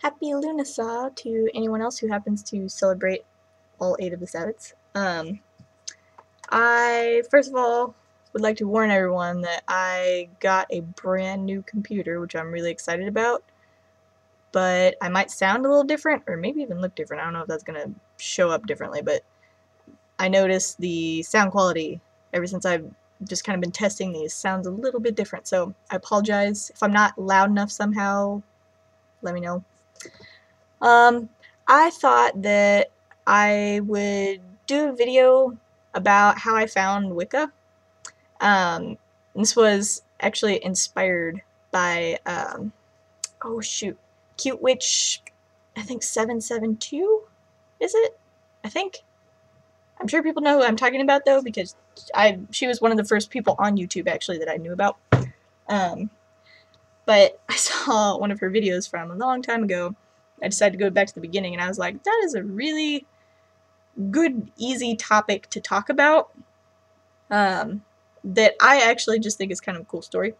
Happy Lunasaw to anyone else who happens to celebrate all 8 of the Sabbats. I, first of all, would like to warn everyone that I got a brand new computer, which I'm really excited about, but I might sound a little different, or maybe even look different. I don't know if that's going to show up differently, but I noticed the sound quality ever since I've just kind of been testing these sounds a little bit different, so I apologize. If I'm not loud enough somehow, let me know. I thought that I would do a video about how I found Wicca. This was actually inspired by, oh shoot, Cute Witch, I think 772, is it? I think. I'm sure people know who I'm talking about though, because she was one of the first people on YouTube actually that I knew about. But I saw one of her videos from a long time ago. I decided to go back to the beginning, and I was like, that is a really good, easy topic to talk about that I actually just think is kind of a cool story.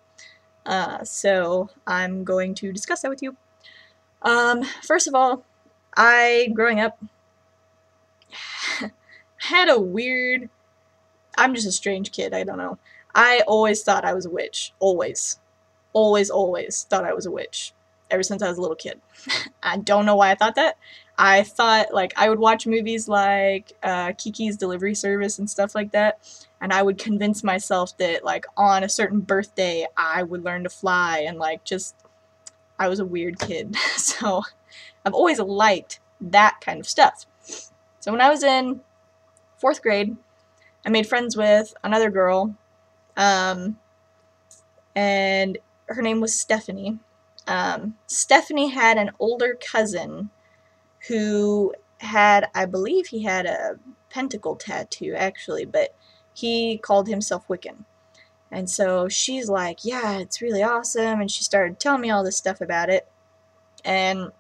So I'm going to discuss that with you. First of all, growing up, had a weird, I'm just a strange kid, I don't know. I always thought I was a witch. Always. Always thought I was a witch. Ever since I was a little kid. I don't know why I thought that. I thought, like, I would watch movies like Kiki's Delivery Service and stuff like that, and I would convince myself that, like, on a certain birthday, I would learn to fly, and, like, just, I was a weird kid. So, I've always liked that kind of stuff. So when I was in 4th grade, I made friends with another girl, and her name was Stephanie. Stephanie had an older cousin who had, I believe he had a pentacle tattoo actually, but he called himself Wiccan. And so she's like, yeah, it's really awesome, and she started telling me all this stuff about it. And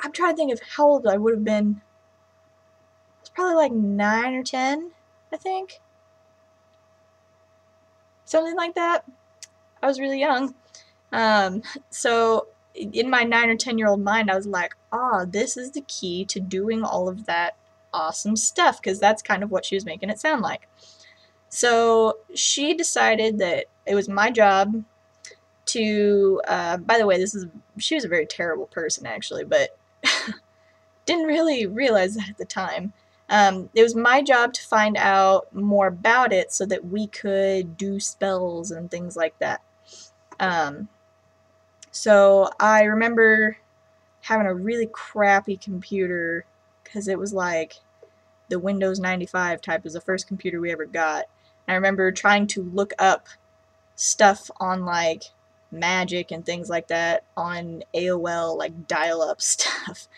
I'm trying to think of how old I would have been. I was probably like 9 or 10, I think. Something like that. I was really young. So in my 9 or 10-year-old mind, I was like, this is the key to doing all of that awesome stuff, because that's kind of what she was making it sound like. So she decided that it was my job to, by the way, she was a very terrible person actually, but didn't really realize that at the time. It was my job to find out more about it so that we could do spells and things like that. So I remember having a really crappy computer, because it was like the Windows 95 type was the first computer we ever got. And I remember trying to look up stuff on like Magic and things like that on AOL, like dial-up stuff.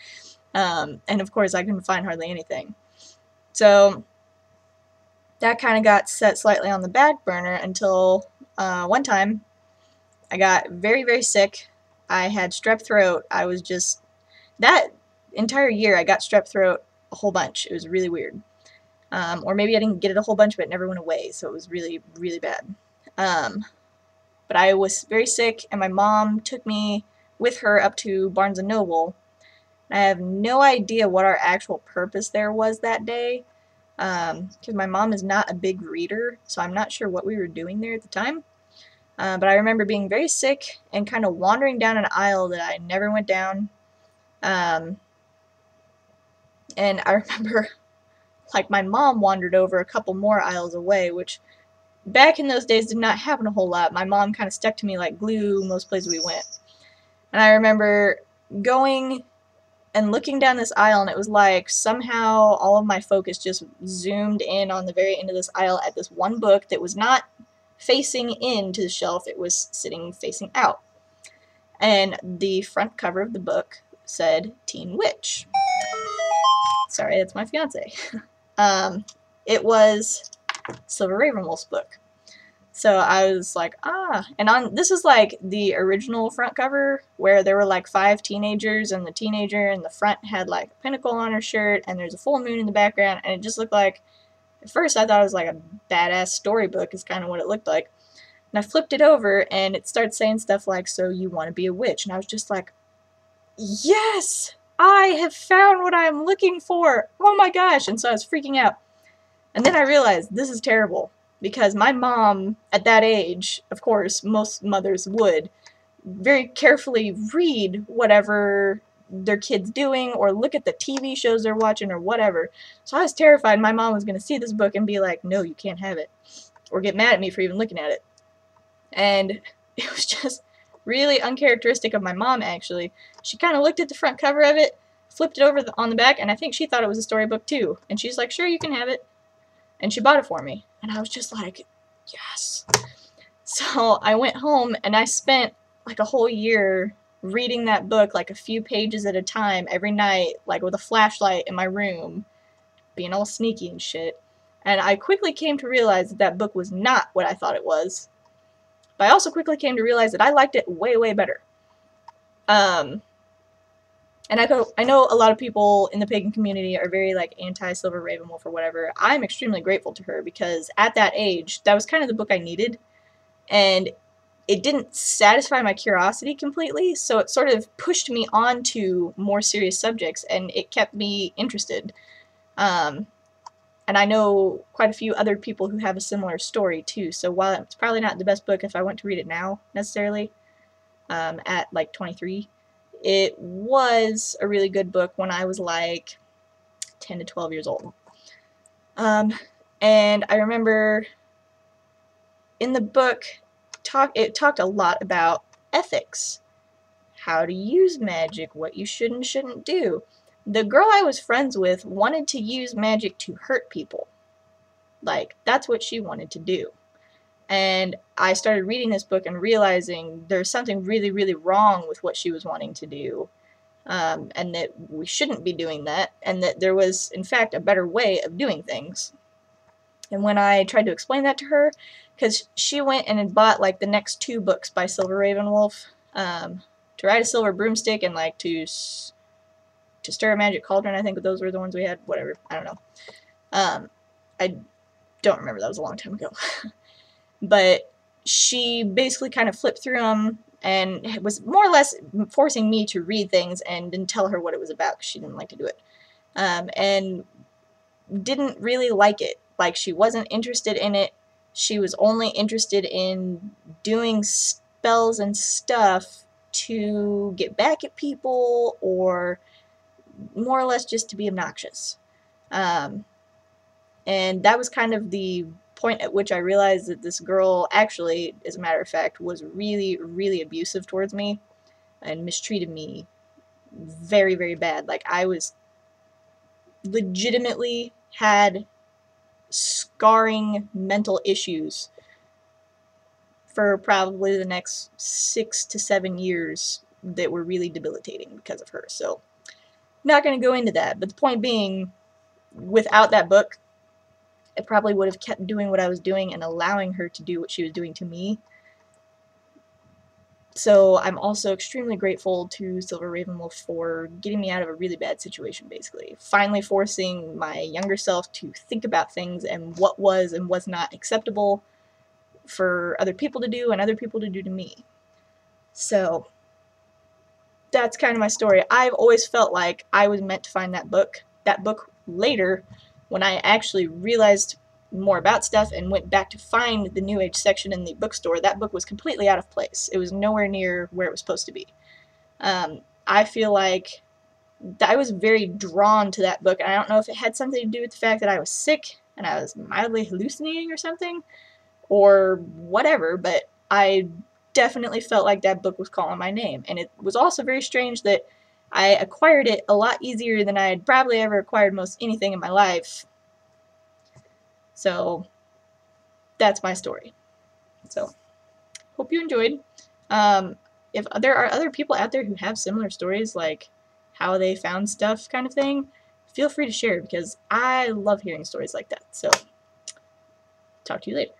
And of course I couldn't find hardly anything. So that kind of got set slightly on the back burner until one time I got very, very sick. I had strep throat. I was just, that entire year I got strep throat a whole bunch. It was really weird. Or maybe I didn't get it a whole bunch, but it never went away, so it was really, really bad. But I was very sick, and my mom took me with her up to Barnes & Noble. I have no idea what our actual purpose there was that day, because my mom is not a big reader, so I'm not sure what we were doing there at the time. But I remember being very sick and kind of wandering down an aisle that I never went down. And I remember, like, my mom wandered over a couple more aisles away, which back in those days did not happen a whole lot. My mom kind of stuck to me like glue most places we went. And I remember going and looking down this aisle, and it was like somehow all of my focus just zoomed in on the very end of this aisle at this one book that was not facing into the shelf, it was sitting facing out. And the front cover of the book said Teen Witch. Sorry, that's my fiance. It was Silver Ravenwolf's book. So I was like, and this was like the original front cover where there were like 5 teenagers, and the teenager in the front had like a pinnacle on her shirt, and there's a full moon in the background, and it just looked like, at first I thought it was like a badass storybook is kind of what it looked like. And I flipped it over, and it starts saying stuff like, so you want to be a witch. And I was just like, yes, I have found what I'm looking for. Oh my gosh. And so I was freaking out. And then I realized this is terrible because my mom, at that age, of course, most mothers would, very carefully read whatever their kid's doing or look at the TV shows they're watching or whatever. So I was terrified my mom was going to see this book and be like, no, you can't have it. Or get mad at me for even looking at it. And it was just really uncharacteristic of my mom, actually. She kind of looked at the front cover of it, flipped it over on the back, and I think she thought it was a storybook too. And she's like, sure, you can have it. And she bought it for me. And I was just like, yes. So I went home and I spent like a whole year reading that book like a few pages at a time every night, like with a flashlight in my room, being all sneaky and shit. And I quickly came to realize that that book was not what I thought it was. But I also quickly came to realize that I liked it way, way better. And I know a lot of people in the pagan community are very like anti-Silver Ravenwolf or whatever. I'm extremely grateful to her because at that age, that was kind of the book I needed. And it didn't satisfy my curiosity completely, so it sort of pushed me on to more serious subjects, and it kept me interested. And I know quite a few other people who have a similar story, too, so while it's probably not the best book if I went to read it now, necessarily, at, like, 23, it was a really good book when I was, like, 10 to 12 years old. And I remember in the book, it talked a lot about ethics, how to use magic, what you should and shouldn't do. The girl I was friends with wanted to use magic to hurt people. Like, that's what she wanted to do. And I started reading this book and realizing there's something really, really wrong with what she was wanting to do. And that we shouldn't be doing that, and that there was, in fact, a better way of doing things. And when I tried to explain that to her, because she went and had bought, like, the next 2 books by Silver Ravenwolf, to ride a silver broomstick and, like, to stir a magic cauldron, I think those were the ones we had, whatever, I don't know. I don't remember, that was a long time ago. But she basically kind of flipped through them and was more or less forcing me to read things and didn't tell her what it was about because she didn't like to do it. And didn't really like it. Like, she wasn't interested in it. She was only interested in doing spells and stuff to get back at people or more or less just to be obnoxious. And that was kind of the point at which I realized that this girl actually, as a matter of fact, was really, really abusive towards me and mistreated me very, very bad. Like, I was legitimately had scarring mental issues for probably the next 6 to 7 years that were really debilitating because of her. So, not going to go into that, but the point being, without that book, I probably would have kept doing what I was doing and allowing her to do what she was doing to me. So I'm also extremely grateful to Silver Ravenwolf for getting me out of a really bad situation, basically. Finally forcing my younger self to think about things and what was and was not acceptable for other people to do and other people to do to me. So that's kind of my story. I've always felt like I was meant to find that book. That book later, when I actually realized more about stuff and went back to find the New Age section in the bookstore, that book was completely out of place. It was nowhere near where it was supposed to be. I feel like I was very drawn to that book, and I don't know if it had something to do with the fact that I was sick and I was mildly hallucinating or something, or whatever, but I definitely felt like that book was calling my name. And it was also very strange that I acquired it a lot easier than I had probably ever acquired most anything in my life. So that's my story. So hope you enjoyed. If there are other people out there who have similar stories, like how they found stuff kind of thing, feel free to share because I love hearing stories like that. So talk to you later.